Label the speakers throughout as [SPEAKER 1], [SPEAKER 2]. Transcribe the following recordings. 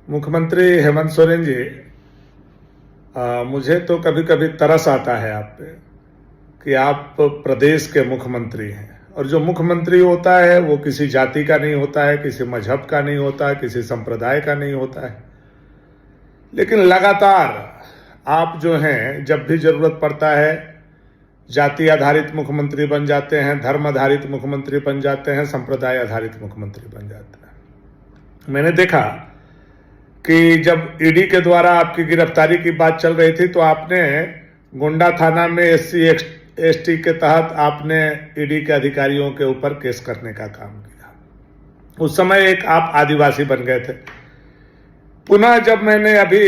[SPEAKER 1] मुख्यमंत्री हेमंत सोरेन जी, मुझे तो कभी कभी तरस आता है आप पे कि आप प्रदेश के मुख्यमंत्री हैं और जो मुख्यमंत्री होता है वो किसी जाति का नहीं होता है, किसी मजहब का नहीं होता है, किसी संप्रदाय का नहीं होता है। लेकिन लगातार आप जो हैं जब भी जरूरत पड़ता है जाति आधारित मुख्यमंत्री बन जाते हैं, धर्म आधारित मुख्यमंत्री बन जाते हैं, संप्रदाय आधारित मुख्यमंत्री बन जाते हैं। मैंने देखा कि जब ईडी के द्वारा आपकी गिरफ्तारी की बात चल रही थी तो आपने गोंडा थाना में SC/ST के तहत आपने ईडी के अधिकारियों के ऊपर केस करने का काम किया। उस समय एक आप आदिवासी बन गए थे। पुनः जब मैंने अभी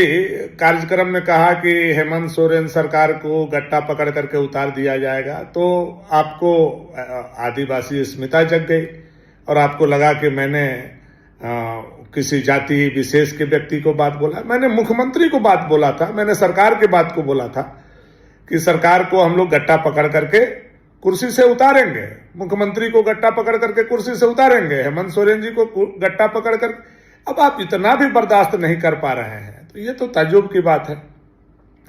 [SPEAKER 1] कार्यक्रम में कहा कि हेमंत सोरेन सरकार को गट्टा पकड़ करके उतार दिया जाएगा तो आपको आदिवासी अस्मिता जग गई और आपको लगा कि मैंने किसी जाति विशेष के व्यक्ति को बात बोला। मैंने मुख्यमंत्री को बात बोला था, मैंने सरकार की बात को बोला था कि सरकार को हम लोग गट्टा पकड़ करके कुर्सी से उतारेंगे, मुख्यमंत्री को गट्टा पकड़ करके कुर्सी से उतारेंगे, हेमंत सोरेन जी को गट्टा पकड़ कर। अब आप इतना भी बर्दाश्त नहीं कर पा रहे हैं तो ये तो ताज्जुब की बात है।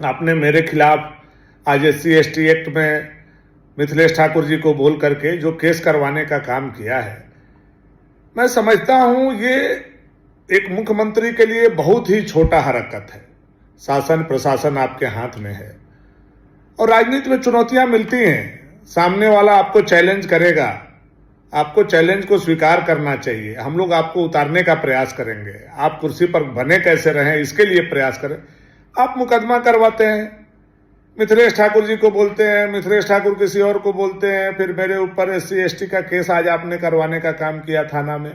[SPEAKER 1] आपने मेरे खिलाफ आज SC/ST एक्ट में मिथिलेश ठाकुर जी को बोल करके जो केस करवाने का काम किया है, मैं समझता हूं ये एक मुख्यमंत्री के लिए बहुत ही छोटा हरकत है। शासन प्रशासन आपके हाथ में है और राजनीति में चुनौतियां मिलती हैं, सामने वाला आपको चैलेंज करेगा, आपको चैलेंज को स्वीकार करना चाहिए। हम लोग आपको उतारने का प्रयास करेंगे, आप कुर्सी पर बने कैसे रहें इसके लिए प्रयास करें। आप मुकदमा करवाते हैं, मिथिलेश ठाकुर जी को बोलते हैं, मिथिलेश ठाकुर किसी और को बोलते हैं, फिर मेरे ऊपर SC/ST का केस आज आपने करवाने का काम किया थाना में।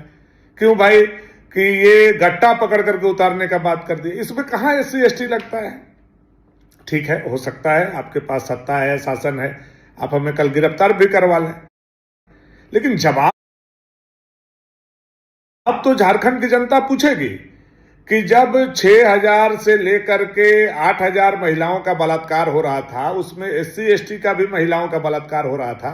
[SPEAKER 1] क्यों भाई कि ये गट्टा पकड़ करके उतारने का बात कर दी, इसमें कहां SC/ST लगता है? ठीक है, हो सकता है आपके पास सत्ता है, शासन है, आप हमें कल गिरफ्तार भी करवा लें, लेकिन जवाब अब तो झारखंड की जनता पूछेगी कि जब 6,000 से लेकर के 8,000 महिलाओं का बलात्कार हो रहा था, उसमें SC/ST का भी महिलाओं का बलात्कार हो रहा था,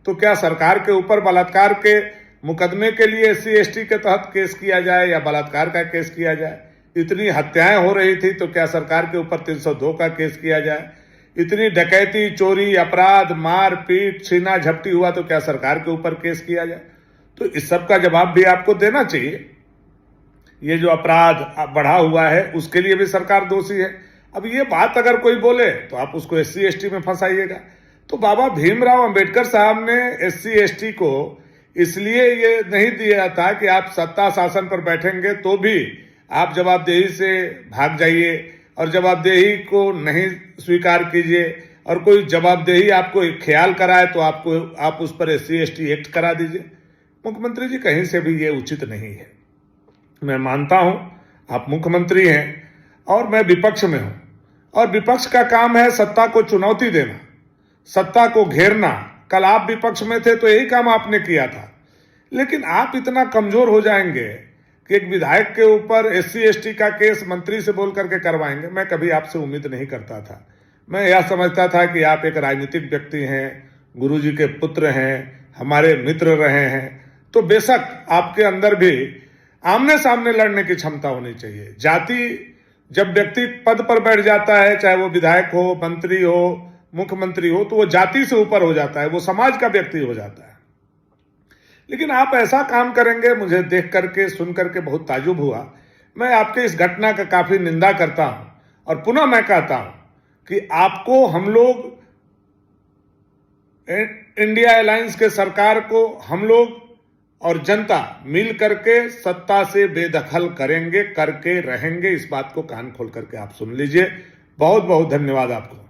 [SPEAKER 1] तो क्या सरकार के ऊपर बलात्कार के मुकदमे के लिए SC/ST के तहत केस किया जाए या बलात्कार का केस किया जाए? इतनी हत्याएं हो रही थी तो क्या सरकार के ऊपर 302 का केस किया जाए? इतनी डकैती, चोरी, अपराध, मार पीट, छीना झपटी हुआ तो क्या सरकार के ऊपर केस किया जाए? तो इस सब का जवाब भी आपको देना चाहिए। ये जो अपराध बढ़ा हुआ है उसके लिए भी सरकार दोषी है। अब ये बात अगर कोई बोले तो आप उसको SC/ST में फंसाइएगा। तो बाबा भीमराव अंबेडकर साहब ने SC/ST को इसलिए ये नहीं दिया था कि आप सत्ता शासन पर बैठेंगे तो भी आप जवाबदेही से भाग जाइए और जवाबदेही को नहीं स्वीकार कीजिए और कोई जवाबदेही आपको ख्याल कराए तो आप उस पर SC/ST एक्ट करा दीजिए। मुख्यमंत्री जी, कहीं से भी ये उचित नहीं है। मैं मानता हूं आप मुख्यमंत्री हैं और मैं विपक्ष में हूं और विपक्ष का काम है सत्ता को चुनौती देना, सत्ता को घेरना। कल आप विपक्ष में थे तो यही काम आपने किया था, लेकिन आप इतना कमजोर हो जाएंगे कि एक विधायक के ऊपर SC/ST का केस मंत्री से बोल करके करवाएंगे। मैं कभी आपसे उम्मीद नहीं करता था। मैं यह समझता था कि आप एक राजनीतिक व्यक्ति हैं, गुरुजी के पुत्र हैं, हमारे मित्र रहे हैं, तो बेशक आपके अंदर भी आमने सामने लड़ने की क्षमता होनी चाहिए। जाति जब व्यक्ति पद पर बैठ जाता है, चाहे वो विधायक हो, मंत्री हो, मुख्यमंत्री हो, तो वो जाति से ऊपर हो जाता है, वो समाज का व्यक्ति हो जाता है। लेकिन आप ऐसा काम करेंगे, मुझे देख करके सुन करके बहुत ताज्जुब हुआ। मैं आपके इस घटना का काफी निंदा करता हूं और पुनः मैं कहता हूं कि आपको हम लोग इंडिया अलायंस के सरकार को हम लोग और जनता मिल करके सत्ता से बेदखल करेंगे, करके रहेंगे। इस बात को कान खोल करके आप सुन लीजिए। बहुत बहुत धन्यवाद आपको।